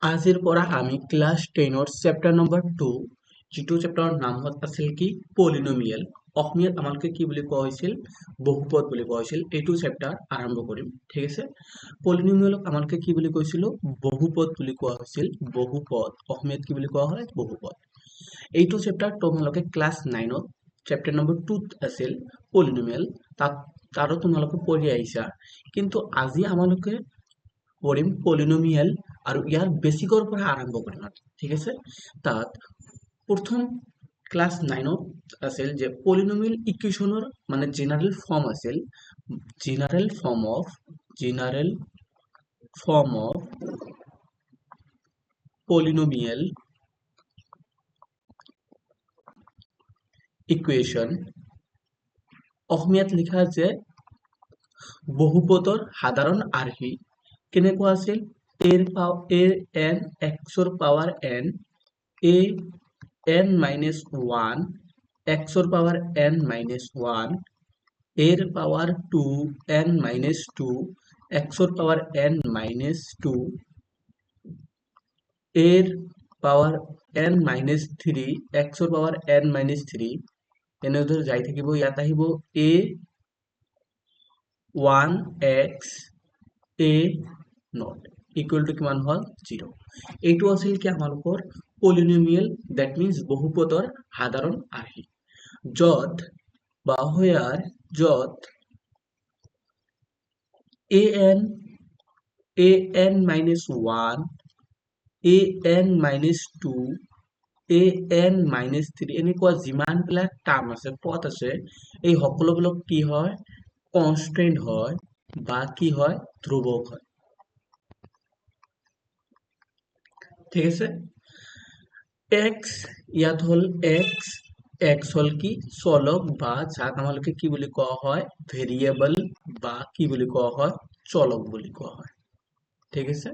আজিৰ পৰা আমি ক্লাছ 10ৰ চেপ্টাৰ নম্বৰ 2 যিটো চেপ্টাৰৰ নাম আছিল কি পলিনমিয়েল। অসমীয়াত আমালোকে কি বুলি কোৱা হৈছিল বহুপদ বুলি কোৱা হৈছিল। এইটো চেপ্টাৰ আৰম্ভ কৰিম, ঠিক আছে। পলিনমিয়েলক আমালোকে কি বুলি কৈছিলো বহুপদ বুলি কোৱা হৈছিল। বহুপদ অসমীয়াত কি বুলি কোৱা হয় বহুপদ। এইটো চেপ্টাৰ তোমালোকে ক্লাছ 9ত চেপ্টাৰ নম্বৰ 2 আছিল পলিনমিয়েল, তাৰো তোমালোকে পঢ়ি আহিছা। কিন্তু আজি আমালোকে পঢ়িম পলিনমিয়েল আৰু ইয়াৰ বেচিকৰ পৰা আৰম্ভ কৰিম, ঠিক আছে। তাত প্ৰথম ক্লাছ 9ত আছিল যে পলিনমিয়েল ইকুৱেশ্যনৰ মানে জেনাৰেল ফৰ্ম আছিল। General form of polynomial equation, অসমীয়াত লিখা যে বহুপদৰ সাধাৰণ আৰ্হি কেনেকুৱা আছিল? এন এক্সৰ পাৱাৰ এন, এ n minus 1 x এর পাওয়ার n minus 1 এর পাওয়ার 2 n minus 2 x এর পাওয়ার n minus 2 এর পাওয়ার n minus 3 x এর পাওয়ার n minus 3 এনেদৰে যাই থাকিব। ইয়াত আহিব a 1x a not equal to কিমান হল 0। এইটো আছিল কি আমালোকৰ পলিনমিয়েল, দ্যাট মিন্স বহুপদৰ সাধাৰণ আৰ্হি। য'ত বা where য'ত an minus 1 an minus 2 an minus 3 এনেকুৱা যিমানবিলাক টাৰ্ম আছে, পদ আছে, এই সকলোবিলাক কি হয় কনষ্টেন্ট হয় বা কি হয় ধ্ৰুৱক হয়, ঠিক আছে। x ইয়াত হল x হল কি চলক বা যাক আমালোকে কি বুলি কোৱা হয় ভেৰিয়েবল বা কি বুলি কোৱা হয় চলক বুলি কোৱা হয়, ঠিক আছে।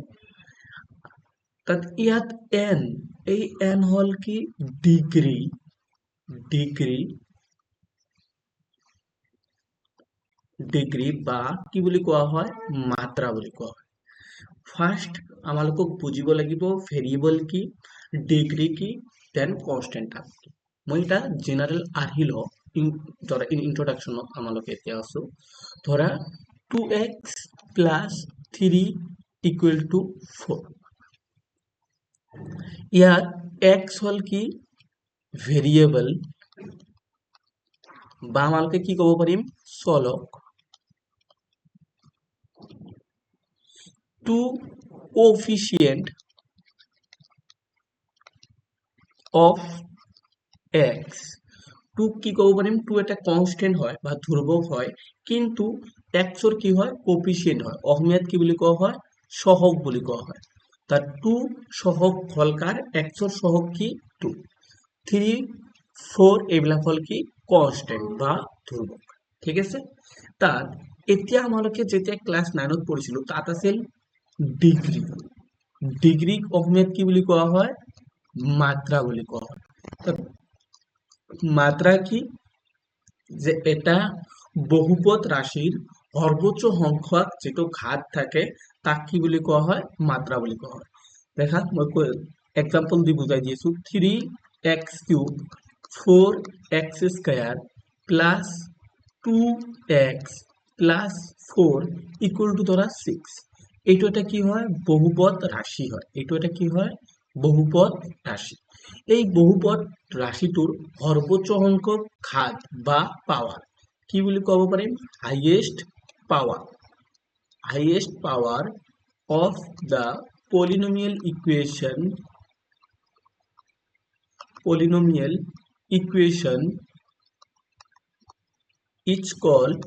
তাত ইয়াত n, এই n হল কি ডিগ্ৰী বা কি বুলি কোৱা হয় মাত্ৰা বুলি কোৱা হয়। ফাৰ্ষ্ট আমালোকক বুজিব লাগিব ভেৰিয়েবল কি, ডিগ্ৰী কি, দেন কনষ্টেন্ট টাৰ্ম কি। মই এটা জেনাৰেল আৰ্হি লওঁ, ধৰা ইন্ট্ৰডাকশ্যনত আমালোকে এতিয়া আছো। ধৰা 2x plus 3 equal to 4। ইয়াত x হল কি ভেৰিয়েবল বা আমালোকে কি ক'ব পাৰিম চলক, 2 কোএফিচিয়েন্ট অফ x, 2 কি ক'ব পাৰিম 2 এটা কনষ্টেন্ট হয় বা ধ্ৰুৱক হয়, কিন্তু x ৰ কি হয় কোএফিচিয়েন্ট হয়, অসমীয়াত কি বুলি কোৱা হয় সহগ বুলি কোৱা হয়। তাত 2 সহগ হল কাৰ x ৰ সহগ কি 2, 3 4 এইবিলাক হল কি কনষ্টেন্ট বা ধ্ৰুৱক, ঠিক আছে। তাত এতিয়া আমালোকে যেতিয়া ক্লাছ 9ত পঢ়িছিলো তাত আছিল ডিগ্ৰীক অসমীয়াত কি বুলি কোৱা হয় মাত্ৰা বুলি কোৱা হয়। মাত্ৰা কি যে এটা বহুপদ ৰাশিৰ সৰ্বোচ্চ সংখ্যক যিটো ঘাত থাকে তাক কি বুলি কোৱা হয় মাত্ৰা বুলি কোৱা হয়। দেখাত মই এক্সাম্পল দি বুজাই দি আছো। 3x cube 4x square plus 2x plus 4 equal to ধরা 6। এইটো এটা কি হয় বহুপদ ৰাশি হয়, এইটো এটা কি হয় বহুপদ ৰাশি। এই বহুপদ ৰাশিটোৰ সৰ্বোচ্চ সংখ্যক ঘাত বা পাৱাৰ কি বুলি ক'ব পাৰিম highest power of the polynomial equation is called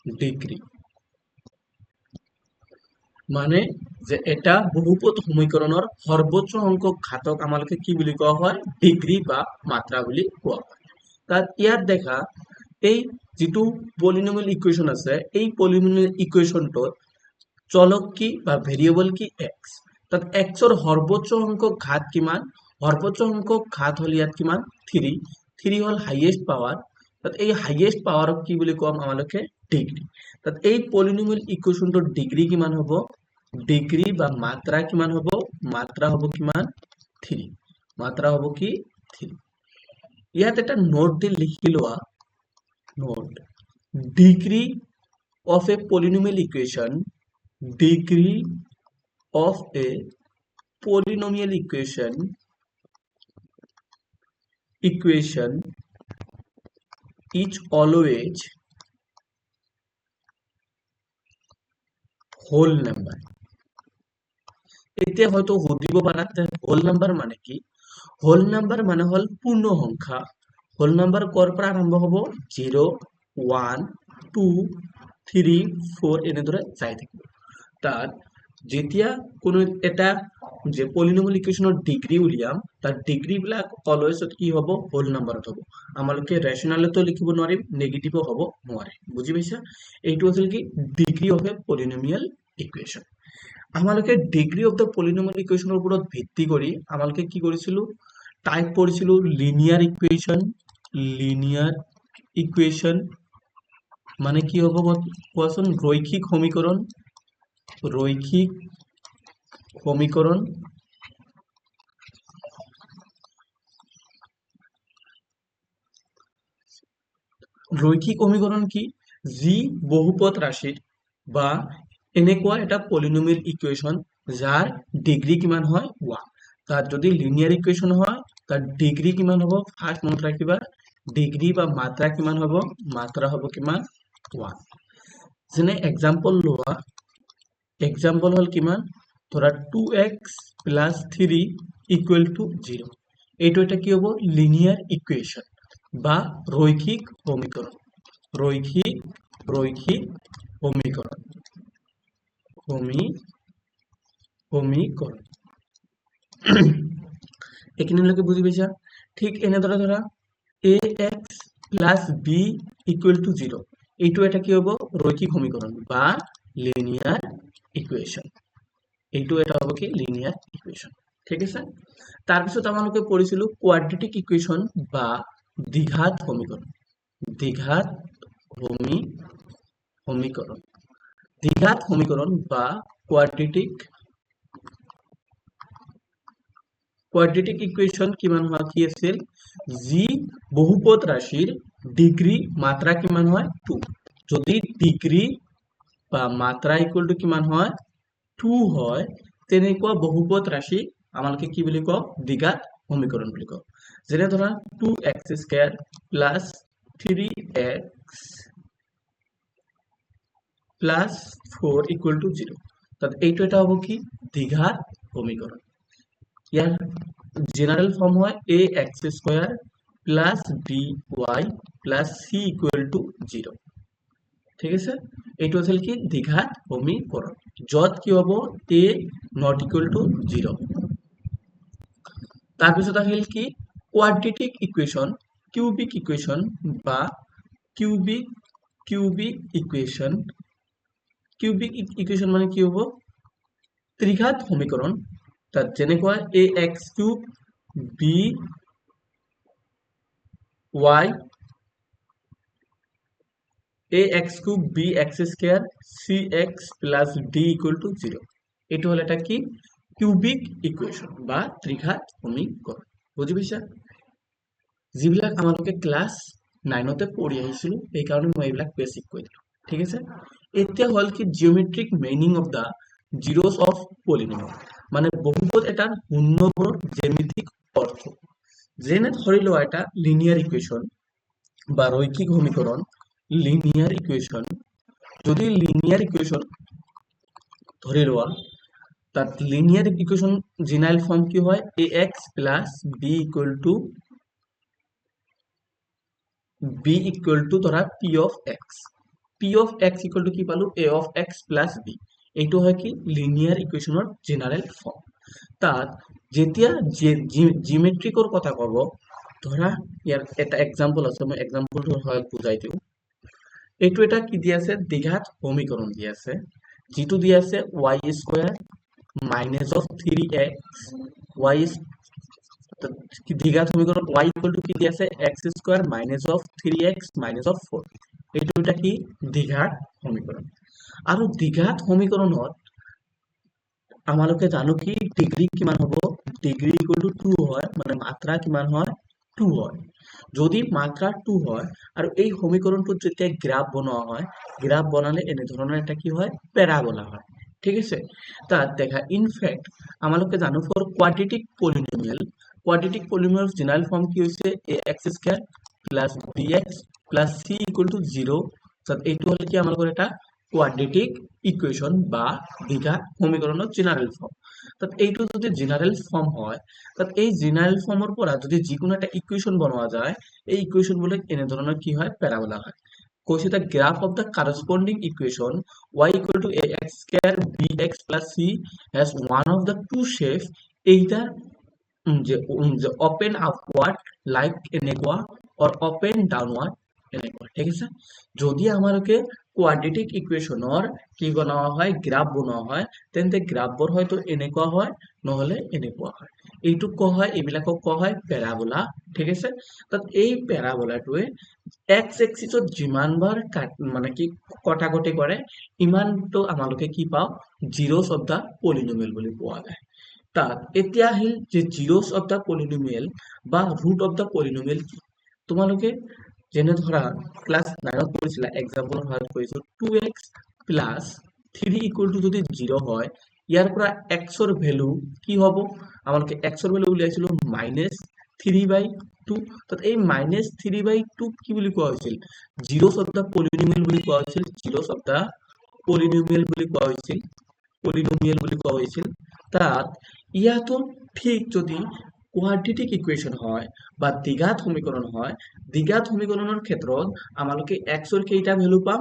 degree। মানে যে এটা বহুপদ সমীকৰণৰ সৰ্বোচ্চ সংখ্যক ঘাতক আমালোকে কি বুলি কোৱা হয় ডিগ্ৰী বা মাত্ৰা বুলি কোৱা হয়। তাত ইয়াত দেখা এই যিটো পলিনমিয়েল ইকুৱেশ্যন আছে, এই পলিনমিয়েল ইকুৱেশ্যনটোত চলক কি বা ভেৰিয়েবল কি x, তাত x ৰ সৰ্বোচ্চ সংখ্যক ঘাত কিমান, সৰ্বোচ্চ সংখ্যক ঘাত হল ইয়াত কিমান 3 হল হাইয়েষ্ট পাৱাৰ। তাত এই হাইয়েষ্ট পাৱাৰক কি বুলি কম আমালোকে ডিগ্ৰী। তাত এই পলিনমিয়েল ইকুৱেশ্যনটোৰ ডিগ্ৰী কিমান হ'ব ডিগ্ৰী বা মাত্ৰা কিমান হ'ব? মাত্ৰা হ'ব কিমান? 3। মাত্ৰা হ'ব কি? 3। ইয়াত এটা নোট দি লিখি লোৱা, note, degree of a polynomial equation, degree of a polynomial equation is always whole number. এতিয়া হয়তো সুধিব পাৰা যে হোল নাম্বাৰ মানে কি? হোল নাম্বাৰ মানে হল পূৰ্ণ সংখ্যা। হোল নাম্বাৰ কৰ পৰা আৰম্ভ হ'ব? 0, 1, 2, 3, 4 এনেদৰে যাই থাকিব। তাত যেতিয়া কোনো এটা যে পলিনমিয়াল ইকুৱেশ্যনৰ ডিগ্ৰী উলিয়াম, তাৰ ডিগ্ৰী বিলাক অলৱেজ কি হ'ব? হোল নাম্বাৰত হ'ব। আমালোকে ৰেচনেলতো লিখিব নোৱাৰিম, নেগেটিভো হ'ব নোৱাৰে। বুজি পাইছা? এইটো আছিল কি degree of A polynomial equation. আমালোকে ডিগ্ৰী অফ দ্য পলিনমিয়াল ইকুৱেশ্যনৰ ওপৰত ভিত্তি কৰি আমালোকে কি কৰিছিলো? টাইপ কৰিছিলো লিনিয়াৰ ইকুৱেশ্যন। লিনিয়াৰ ইকুৱেশ্যন মানে কি হ'ব কোৱাচোন? ৰৈখিক সমীকৰণ। ৰৈখিক সমীকৰণ। ৰৈখিক সমীকৰণ কি? যি বহুপদ ৰাশিৰ বা এনেকুৱা এটা পলিনমিয়াল ইকুৱেশ্যন যাৰ ডিগ্ৰী কিমান হয়? 1। তাত যদি লিনিয়াৰ ইকুৱেশ্যন হয় তাৰ ডিগ্ৰী কিমান হ'ব? ফাৰ্ষ্ট মনত ৰাখিবা, ডিগ্ৰী বা মাত্ৰা কিমান হ'ব? মাত্ৰা হ'ব কিমান? 1। যেনে এক্সাম্পল লোৱা, এক্সাম্পল হল কিমান? ধৰা 2x plus 3 equal to 0. এইটো এটা কি হ'ব? লিনিয়াৰ ইকুৱেশ্যন বা ৰৈখিক সমীকৰণ। ৰৈখিক সমীকৰণ। সমীকৰণ এইখিনিলৈকে বুজি পাইছা? ঠিক এনেদৰে ধৰা ax plus b equal to 0. এইটো এটা কি হ'ব? রৈখিক সমীকরণ বা লিনিয়ার ইকুৱেশ্যন। এইটো এটা হ'ব কি? Linear equation. ঠিক আছে? তাৰপিছত আমালোকে পঢ়িছিলো কোৱাড্ৰেটিক ইকুৱেশ্যন বা দ্বিঘাত সমীকৰণ। দ্বিঘাত সমীকৰণ। দ্বিঘাত সমীকৰণ বা কোয়াড্ৰেটিক ইকুৱেশ্যন কিমান হয়? কি আছিল? যি বহুপদ ৰাশিৰ ডিগ্ৰী মাত্ৰা কিমান হয়? 2। যদি ডিগ্ৰী বা মাত্ৰা ইকুৱেল টু কিমান হয়? 2 হয়, তেনেকুৱা বহুপদ ৰাশি আমালোকে কি বুলি কওঁ? দ্বিঘাত সমীকৰণ বুলি কওঁ। যেনে ধৰা 2x² plus 3x plus 4 equal to 0. তাত এইটো এটা হ'ব কি? দ্বিঘাত সমীকৰণ। ইয়াৰ জেনারেল ফর্ম হয় ax² plus by plus c equal to 0. ঠিক আছে? এইটো আছিল কি? দ্বিঘাত সমীকৰণ, যত কি হ'ব? a not equal to 0। তাৰপিছত আহিল কি? কোৱাড্ৰেটিক ইকুৱেশ্যন, কিউবিক ইকুৱেশ্যন বা কিউবিক ইকুৱেশ্যন। কিউবিক ইকুৱেশ্যন মানে কি হ'ব? ত্ৰিঘাত সমীকৰণ। তাত যেনেকুৱা ax³ by ax³ bx² cx plus d equal to 0. এইটো হল এটা কি? কিউবিক ইকুৱেশ্যন বা ত্ৰিঘাত সমীকৰণ। বুজি পাইছা? যিবিলাক আমালোকে ক্লাছ 9তে পঢ়ি আহিছিলো, সেইকাৰণে মই এইবিলাক বেসিক কৈ দিলো। ঠিক আছে? এতিয়া হল কি geometric meaning of the zeros of polynomial, মানে বহুপদ এটাৰ পূৰ্ণবোৰৰ জ্যামিতিক অৰ্থ। যেনে ধৰি লোৱা এটা লিনিয়াৰ ইকুৱেশ্যন বা ৰৈখিক সমীকৰণ। লিনিয়াৰ ইকুৱেশ্যন, যদি লিনিয়াৰ ইকুৱেশ্যন ধৰি লোৱা, তাত লিনিয়াৰ ইকুৱেশ্যন জেনাৰেল ফৰ্ম কি হয়? ax plus b equal to ধৰা p of x। p of x equal to কি পালো? a of x plus b। এইটো হয় কি? লিনিয়ার ইকুৱেশ্যনৰ জেনাৰেল ফৰ্ম। তাত যেতিয়া জিমেট্ৰিকৰ কথা কব, ধৰা ইয়াৰ এটা এক্সাম্পল আছে, মই এক্সাম্পলটো হয় বুজাই দিওঁ। এইটো এটা কি দি আছে? দ্বিঘাত সমীকৰণ দি আছে, যিটো দি আছে y² minus of 3x y দ্বিঘাত সমীকরণ y equal to কি দি আছে? x² minus of 3x minus of 4। এইটো এটা কি? দ্বিঘাত সমীকরণ। আৰু দ্বিঘাত সমীকৰণত আমালোকে জানো কি ডিগ্ৰী কিমান হ'ব ডিগ্ৰী ইকুৱেল টু 2 হয় মানে মাত্ৰা কিমান হয় 2 হয় যদি মাত্ৰা 2 হয় আৰু এই সমীকৰণটোত যেতিয়া গ্ৰাফ বনোৱা হয় গ্ৰাফ বনালে এনে ধৰণৰ এটা কি হয় প্যাৰাবোলা হয় ঠিক আছে তাত দেখা ইনফ্যাক্ট আমালোকে জানো ফৰ কোয়াড্ৰেটিক পলিনোমিয়াল জেনারেল ফর্ম কি হৈছে ax square plus bx plus c equal to 0 তাত এইটো হল কি আমালোকৰ এটা কোয়াড্ৰেটিক ইকুয়েশন বা দ্বিঘাত সমীকৰণৰ জেনাৰেল ফৰ্ম তাত এইটো যদি জেনাৰেল ফৰ্ম হয় তাত এই জেনাৰেল ফৰ্মৰ পৰা যদি যিকোনো এটা ইকুয়েশন বনোৱা যায় এই ইকুয়েশন বলে এনে ধৰণৰ কি হয় প্যারাবোলা হয় কৈছে the graph of the corresponding equation y equal to ax square bx plus c has one of the two shapes either যে open upward like এনেকুৱা or open downward এনেকুৱা ঠিক আছে যদি আমালোকে কোয়াড্ৰেটিক ইকুয়েশনৰ কি বনোৱা হয় গ্ৰাফ বনোৱা হয় তেন্তে গ্ৰাফবোৰ হয়তো এনেকুৱা হয় নহলে এনেকুৱা হয় এইটো কোৱা হয় এইবিলাকক কোৱা হয় প্যাৰাবোলা ঠিক আছে তাত এই প্যাৰাবোলাটোৱে এক্স এক্সিছত যিমানবাৰ মানে কি কটাকটি কৰে ইমানটো আমালোকে কি পাওঁ জিৰ'ছ অফ দা পলিনোমিয়েল বুলি পোৱা যায় তাত এতিয়া আহিল যে জিৰ'ছ অফ দা পলিনোমিয়েল বা ৰুট অফ দা পলিনোমিয়েল কি তোমালোকে যেনে ধৰা ক্লাস 9ত পঢ়িছিলা এক্সাম্পলৰ সহায়ত কৰিছো 2x প্লাস 3 ইকুয়াল টু যদি 0 হয় ইয়াৰ পৰা x ৰ ভ্যালু কি হ'ব আমালোকে x ৰ ভ্যালু উলিয়াইছিলো -3/2 তাত এই -3/2 কি বুলি কোৱা হৈছিল জিৰ'ছ অফ দা পলিনোমিয়েল বুলি কোৱা হৈছিল জিৰ'ছ অফ দা পলিনোমিয়েল বুলি কোৱা হৈছিল তাত ইয়াতো ঠিক যদি কোয়াড্ৰেটিক ইকুয়েশন হয় বা দ্বিঘাত সমীকৰণ হয় দ্বিঘাত সমীকৰণেৰ ক্ষেত্ৰত আমালোকে x ৰ কেইটা ভ্যালু পাম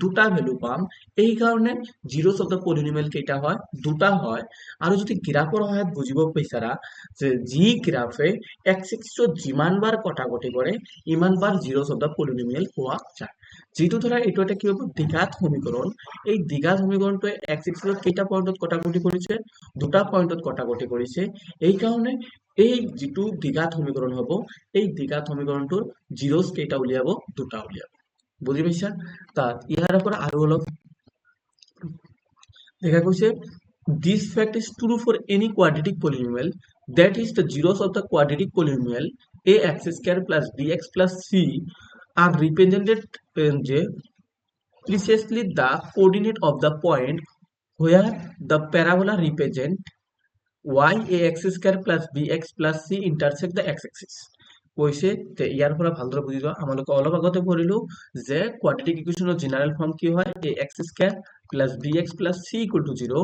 দুটা ভ্যালু পাম এই কাৰণে জিৰোস অফ দা পলিনোমিয়েল কেইটা হয় দুটা হয় আৰু যদি গ্ৰাফৰ সহায়ত বুজিব বিচাৰা যে যি গ্ৰাফে x এক্সিছত যিমানবাৰ কটাকটি কৰে ইমানবাৰ জিৰোস অফ দা পলিনোমিয়েল পোৱা যায় যেটো ধৰা এইটো এটা কি হ'ব দ্বিঘাত সমীকৰণ এই দ্বিঘাত সমীকৰণটোৱে x এক্সিছত কেইটা পইণ্টত কটাকটি কৰিছে দুটা পইণ্টত কটাকটি কৰিছে এই কাৰণে এই যেটো দ্বিঘাত সমীকৰণ হ'ব এই দ্বিঘাত সমীকৰণটোৰ জিৰোস কেইটা উলিয়াব দুটা উলিয়াব বুজি পাইছা তাত ইয়াৰ পৰা আৰু অলপ দেখা গৈছে this fact is true for any quadratic polynomial that is the zeros of the quadratic polynomial ax square plus bx plus c are represented precisely the coordinate of the point where the parabola represent y ax square plus bx plus c intersect the x-axis কৈছে তে ইয়াৰ পৰা ভালদৰে বুজি যোৱা আমালোকে অলপ আগতে পঢ়িলো যে কোয়াড্ৰেটিক ইকুয়েশনৰ জেনারেল ফর্ম কি হয় ax square plus bx plus c equal to 0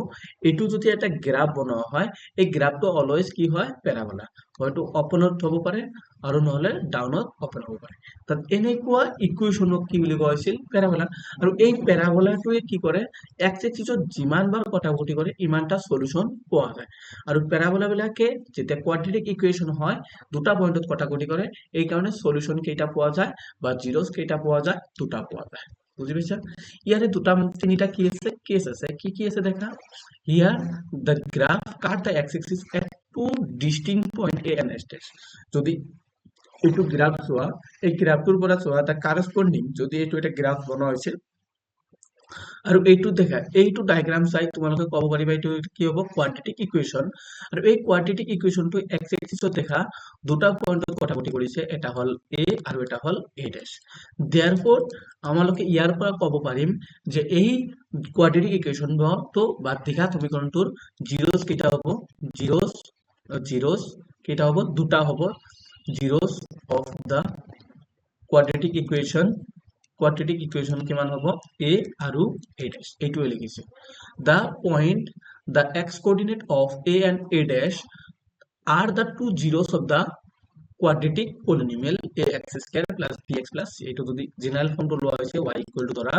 এটো যদি এটা গ্রাফ বনোৱা হয় এই গ্ৰাফটো অলওয়েজ কি হয় প্যাৰাবোলা হয়তো অপনত হ'ব পাৰে আৰু নহলে ডাউনত অপন হ'ব পাৰে তাত এনেকুৱা ইকুয়েশনক কি বুলি কোৱা হৈছিল প্যাৰাবোলা আৰু এই প্যাৰাবোলাটোৱে কি কৰে x এক্সিছত যিমানবাৰ কটাকটি কৰে ইমানটা সলিউশন পোৱা যায় আৰু প্যাৰাবোলা বিলাকে যেতিয়া কোয়াড্ৰেটিক ইকুয়েশন হয় দুটা পয়েন্টত কটাকটি কৰে এই কাৰণে সলিউশন কেইটা পোৱা যায় বা জিৰোস কেইটা পোৱা যায় দুটা পোৱা যায় বুজি পাইছা ইয়াৰে দুটা তিনিটা কি আছে কেস আছে কি আছে দেখা here the graph cut the x-axis at two distinct point a and s dash যদি এইটো গ্রাফ চোৱা এই গ্ৰাফটোৰ পৰা চোৱা এটা corresponding যদি এইটো এটা গ্ৰাফ বনোৱা হৈছিল আৰু এইটো দেখা এইটো ডায়াগ্ৰাম চাই তোমালোকে ক'ব পাৰিবা এইটো কি হ'ব কোয়াড্ৰেটিক ইকুয়েশন আৰু এই কোয়াড্ৰেটিক ইকুয়েশনটো x এক্সিছত দেখা দুটা পয়েন্টত কটাকটি কৰিছে এটা হল a আৰু এটা হল a ড্যাশ देयरफॉर আমালোকে ইয়াৰ পৰা ক'ব পাৰিম যে এই কোয়াড্ৰেটিক ইকুয়েশনটো বা দ্বিঘাত সমীকৰণটোৰ জিরোস কেইটা হ'ব জিরোস কেইটা হ'ব দুটা হ'ব zeros of the quadratic equation কিমান হ'ব a আৰু a dash এইটোৱে লিখিছে the point the x coordinate of a and a dash are the two zeros of the quadratic polynomial ax square plus bx plus c এইটো যদি general ফর্মটো লোৱা হৈছে y equal to ধৰা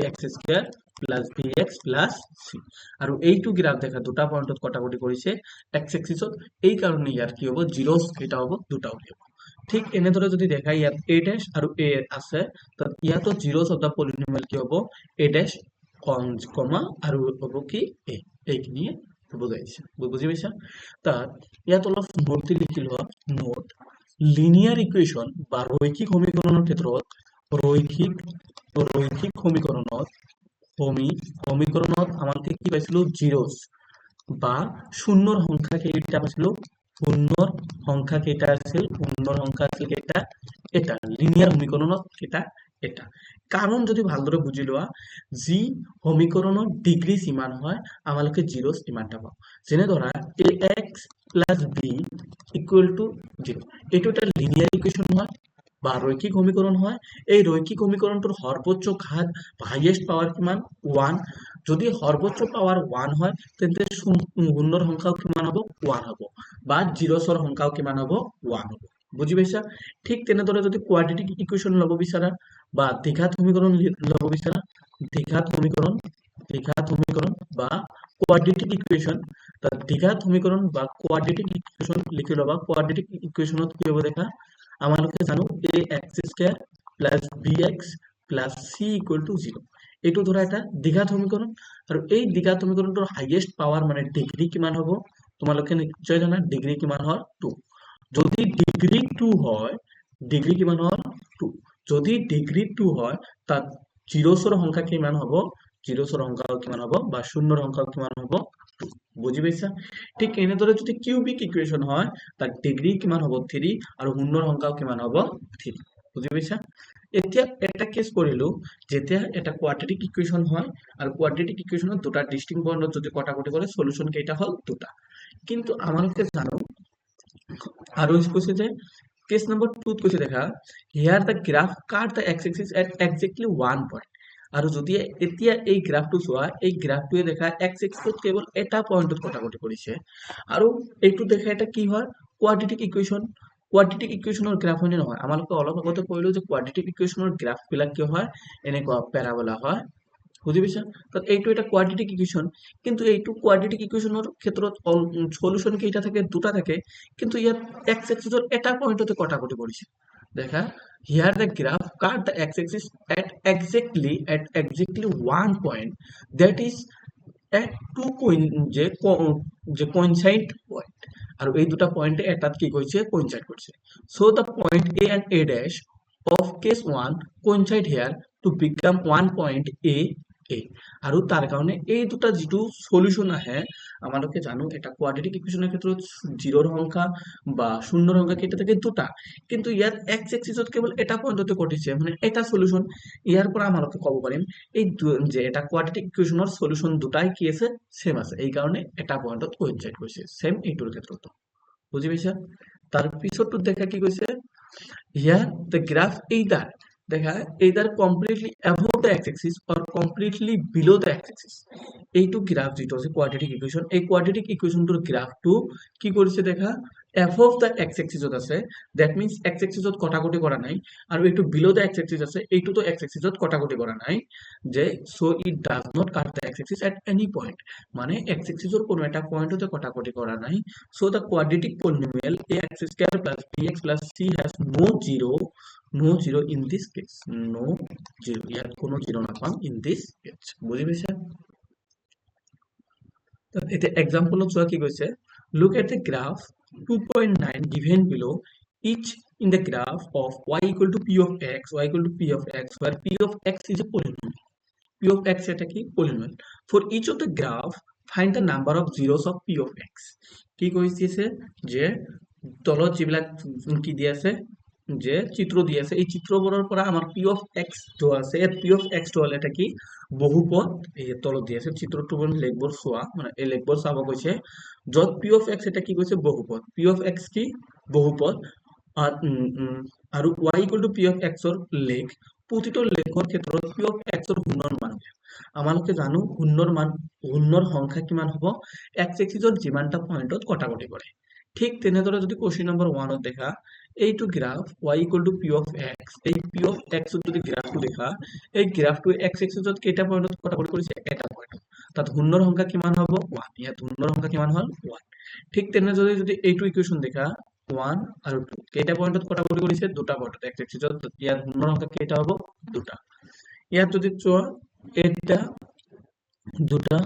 ax square plus bx plus c আৰু এইটো graph দেখা দুটা পয়েন্টত কটাকটি কৰিছে x এক্সিছত এই কাৰণে ইয়াৰ কি হ'ব জিৰোস কেইটা হ'ব দুটা উলিয়াব ঠিক এনেদৰে যদি দেখা ইয়াত a dash আৰু a আছে তাত ইয়াতো জিৰোস অফ দা পলিনোমিয়াল কি হ'ব a dash কমা আৰু হ'ব কি a এইখিনিয়ে বুজাইছে বুজি পাইছা তাত ইয়াত অলপ নোট লিখি লোৱা নোট লিনিয়াৰ ইকুয়েশন বা ৰৈখিক সমীকৰণেৰ ক্ষেত্ৰত ৰৈখিক সমীকৰণত আমালকে কি পাইছিলো জিৰোস বা শূন্যৰ সংখ্যা কেইটা পাইছিলো শূন্যৰ সংখ্যা কেইটা আছিল শূন্যৰ সংখ্যা আছিল কেইটা এটা লিনিয়াৰ সমীকৰণত কেইটা এটা কাৰণ যদি ভালদৰে বুজি লোৱা যি সমীকৰণৰ ডিগ্ৰী সীমান হয় আমালোকে জিৰোস ইমানটা পাওঁ যেনে ধৰা ax b ইকুৱেল টু 0 এইটো এটা লিনিয়াৰ ইকুৱেশ্যন হয় বা ৰৈখিক সমীকৰণ হয় এই ৰৈখিক সমীকৰণটোৰ সৰ্বোচ্চ ঘাত হাইয়েষ্ট পাৱাৰ কিমান 1 যদি সৰ্বোচ্চ পাৱাৰ 1 হয় তেন্তে শূন্যৰ সংখ্যাও কিমান হ'ব 1 হ'ব বা জিৰ'ছৰ সংখ্যাও কিমান হ'ব 1 হ'ব বুজি পাইছা ঠিক তেনেদৰে যদি কোৱাড্ৰেটিক ইকুৱেশ্যন ল'ব বিচাৰা বা দ্বিঘাত সমীকৰণ ল'ব বিচাৰা দ্বিঘাত সমীকৰণ বা কোৱাড্ৰেটিক ইকুৱেশ্যন তাত দ্বিঘাত সমীকৰণ বা কোৱাড্ৰেটিক ইকুৱেশ্যন লিখি ল'বা কোৱাড্ৰেটিক ইকুৱেশ্যনত কি হ'ব দেখা আমালোকে জানো ax² plus bx plus c equal to 0 এইটো ধৰা এটা দ্বিঘাত সমীকৰণ আৰু এই দ্বিঘাত সমীকৰণটোৰ হাইয়েষ্ট পাৱাৰ মানে ডিগ্ৰী কিমান হ'ব তোমালোকে নিশ্চয় জানা ডিগ্ৰী কিমান হয় 2 যদি ডিগ্ৰী 2 হয় ডিগ্ৰী কিমান হয় 2 যদি ডিগ্ৰী 2 হয় তাত জিৰ'ছৰ সংখ্যা কিমান হ'ব জিৰ'ছৰ সংখ্যা কিমান হ'ব বা শূন্যৰ সংখ্যা কিমান হ'ব 2 বুজি পাইছা ঠিক এনেদৰে যদি কিউবিক ইকুৱেশ্যন হয় তাত ডিগ্ৰী কিমান হ'ব 3 আৰু শূন্যৰ সংখ্যাও কিমান হ'ব 3 বুজি পাইছা এতিয়া এটা কেস কৰিলো যেতিয়া এটা কোৱাড্ৰেটিক ইকুৱেশ্যন হয় আৰু কোৱাড্ৰেটিক ইকুৱেশ্যনত দুটা ডিস্টিংক্ট পইণ্টত যদি কটাকটি কৰে সলিউশন কেইটা হল দুটা কিন্তু আমালোকে জানো আৰু কৈছে যে কেস নম্বৰ 2 কৈছে দেখা here the graph cut the x axis at exactly 1 point আৰু যদি এতিয়া এই গ্ৰাফটো চোৱা এই গ্ৰাফটোৱে দেখা এক্স এক্সিসত কেৱল এটা পইণ্টত কটাকটি কৰিছে আৰু এইটো দেখা এটা কি হয় কোৱাড্ৰেটিক ইকুৱেশ্যন কোৱাড্ৰেটিক ইকুৱেশ্যনৰ গ্ৰাফ হয় নহয় আমালোকে অলপ আগতে কৈলো যে কোৱাড্ৰেটিক ইকুৱেশ্যনৰ গ্ৰাফ বিলাক কি হয় এনেকুৱা প্যাৰাবোলা হয় বুজি পাইছা তাত এইটো এটা কোৱাড্ৰেটিক ইকুৱেশ্যন কিন্তু এইটো কোৱাড্ৰেটিক ইকুৱেশ্যনৰ ক্ষেত্ৰত সলিউশন কেইটা থাকে দুটা থাকে কিন্তু ইয়াত এক্স এক্সিসৰ এটা পইণ্টতে কটাকটি কৰিছে দেখা here the graph cut the x-axis at exactly 1 point that is at two যে coincide point আৰু এই দুটা পয়েন্টে এটাত কি কৰিছে coincide কৰিছে so the point a and a dash of case 1 coincide here to become one point a আৰু তাৰ কাৰণে এই দুটা যেটো সলিউশন আহে আমালোকে জানো এটা কোয়াড্ৰেটিক ইকুৱেশ্যনৰ ক্ষেত্ৰত জিৰোৰ সংখ্যা বা শূন্যৰ সংখ্যা কেইটা থাকে দুটা কিন্তু ইয়াত এক্স এক্সিসত কেৱল এটা পইণ্টতে ঘটিছে মানে এটা সলিউশন ইয়াৰ পৰা আমালোকে ক'ব পাৰিম এই যে এটা কোয়াড্ৰেটিক ইকুৱেশ্যনৰ সলিউশন দুটাই কি আছে সেম আছে এই কাৰণে এটা পইণ্টত কোইনসাইড কৰিছে সেম এইটোৰ ক্ষেত্ৰত বুজি পাইছা তাৰ পিছতো দেখা কি কৈছে here the graph either completely above the x-axis or completely below the x-axis এইটো গ্রাফ যেটো আছে কোয়াড্রেটিক ইকুয়েশন এই কোয়াড্রেটিক ইকুয়েশনটোৰ গ্ৰাফটো কি কৰিছে দেখা above the x-axis আছে that means x-axis কটাকটি কৰা নাই আৰু এইটো below the x-axis আছে এইটোতো x-axis কটাকটি কৰা নাই যে so it does not cut the x-axis at any point মানে x-axis কোনো এটা পয়েন্টতে কটাকটি কৰা নাই so the quadratic polynomial ax² plus bx plus c has no zero in this case no zero ইয়াত কোনো জিরো নাপাম in this case বুজি পাইছা এটা এক্সাম্পলত চোৱা কি কৈছে look at the graph 2.9 given below each in the graph of y equal to p of x y equal to p of x where p of x is a polynomial p of x এটা কি polynomial for each of the graph find the number of zeros of p of x কি কৈছে যে তলত যিবিলাক কি দি আছে যে চিত্র দি আছে এই চিত্ৰবোৰৰ পৰা আমাৰ p of x টো আছে p of x টো হল এটা কি বহুপদ এই তলত দি আছে চিত্ৰটো মানে লেখবৰ চোৱা মানে এই লেখবৰ চাব কৈছে যত p of x এটা কি কৈছে বহুপদ p of x কি বহুপদ আৰু y equal to p of x ৰ লেখ প্ৰতিটো লেখৰ ক্ষেত্ৰত p of x ৰ গুণৰ মান আমালোকে জানো গুণৰ সংখ্যা কিমান হ'ব x এক্সিসৰ যিমানটা পয়েন্টত কটাকটি কৰে ঠিক তেনেদৰে যদি কোশ্চেন নম্বৰ 1 ত দেখা এইটো graph y equal to p of x এই p of x যদি গ্রাফটো দেখা এই গ্রাফটো x এক্সিসত কেইটা পয়েন্টত কটাকটি কৰিছে এটা পয়েন্ট তাত গুণৰ সংখ্যা কিমান হ'ব 1 ইয়াত গুণৰ সংখ্যা কিমান হ'ল 1 ঠিক তেনেদৰে যদি এইটো ইকুৱেশ্যন দেখা 1 আৰু 2 কেইটা পয়েন্টত কটাকটি কৰিছে দুটা পয়েন্টত x এক্সিসত ইয়াত গুণৰ সংখ্যা কেইটা হ'ব দুটা ইয়াত যদি চোৱা এটা দুটা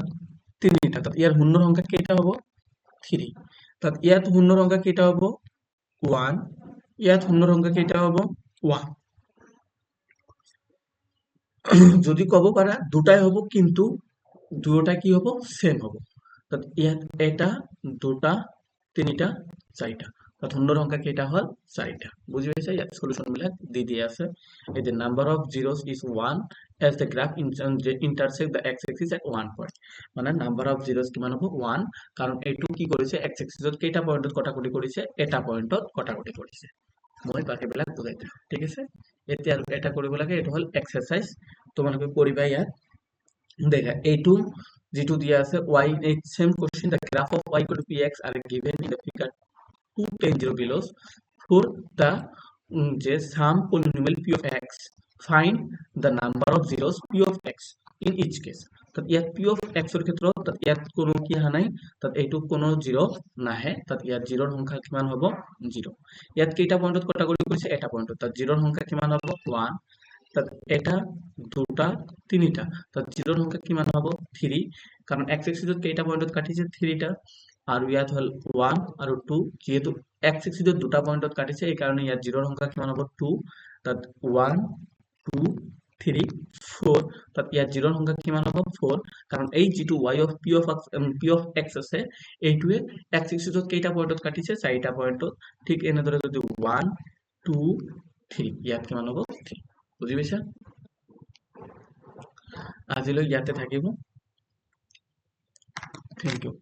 তিনিটা তাত ইয়াৰ গুণৰ সংখ্যা কেইটা হ'ব 3 তাত ইয়াত গুণৰ সংখ্যা কেইটা হ'ব 1 ইয়াত গুণৰ সংখ্যা কেইটা হ'ব 1 যদি ক'ব পাৰা দুটাই হ'ব কিন্তু দুটা কি হ'ব সেম হ'ব তাত ইয়াত এটা দুটা তিনিটা চাৰিটা তাত সুন্দৰ সংখ্যা কেইটা হল চাৰিটা বুজি পাইছা ইয়াত সলিউশন বিলাক দি দিয়া আছে এই যে number of zeros is 1 as the graph intersect the x axis at one point মানে নাম্বার অফ জিরোস কিমান হ'ব 1 কাৰণ এইটো কি কৰিছে x axisত কেইটা পইণ্টত কটাকটি কৰিছে এটা পইণ্টত কটাকটি কৰিছে মই বাকিবিলাক বুজাই দিম ঠিক আছে এতিয়া এটা কৰিব লাগে এটো হল এক্সাৰসাইজ তোমালোকে কৰিবা ইয়াত দেখা এইটো যেটো দিয়া আছে y same question the graph of y equal to px are given in the figure 210 below for the যে sum polynomial p of x find the number of zeros p of x in each case তাত ইয়াত p of x এর ক্ষেত্ৰত তাত ইয়াত কোনো কি হা নাই তাত এইটো কোনো 0 নাহে তাত ইয়াত 0 ৰ সংখ্যা কিমান হ'ব 0 ইয়াত কেইটা পইণ্টত কটাকটি কৰিছে এটা পইণ্টত তাত 0 ৰ সংখ্যা কিমান হ'ব 1 তাত এটা দুটা তিনিটা তাত 0 ৰ সংখ্যা কিমান হ'ব 3 কাৰণ x axisত কেইটা পইণ্টত কাটিছে 3 টা আৰু ইয়াত হল 1 আৰু 2 যেহেতু x axisত দুটা পইণ্টত কাটিছে এই কাৰণে ইয়াত 0 ৰ সংখ্যা কিমান হ'ব 2 তাত 1 2 3 4 তাত ইয়াত 0 ৰ সংখ্যা কিমান হ'ব 4 কাৰণ এই যেটো y of p of x আছে এইটোৱে x axisত কেইটা পইণ্টত কাটিছে 4টা পইণ্টত ঠিক এনেদৰে যদি 1 2 3 ইয়াত কিমান হ'ব 3 বুজি পাইছা আজিলৈ ইয়াতে থাকিব থ্যাংক ইউ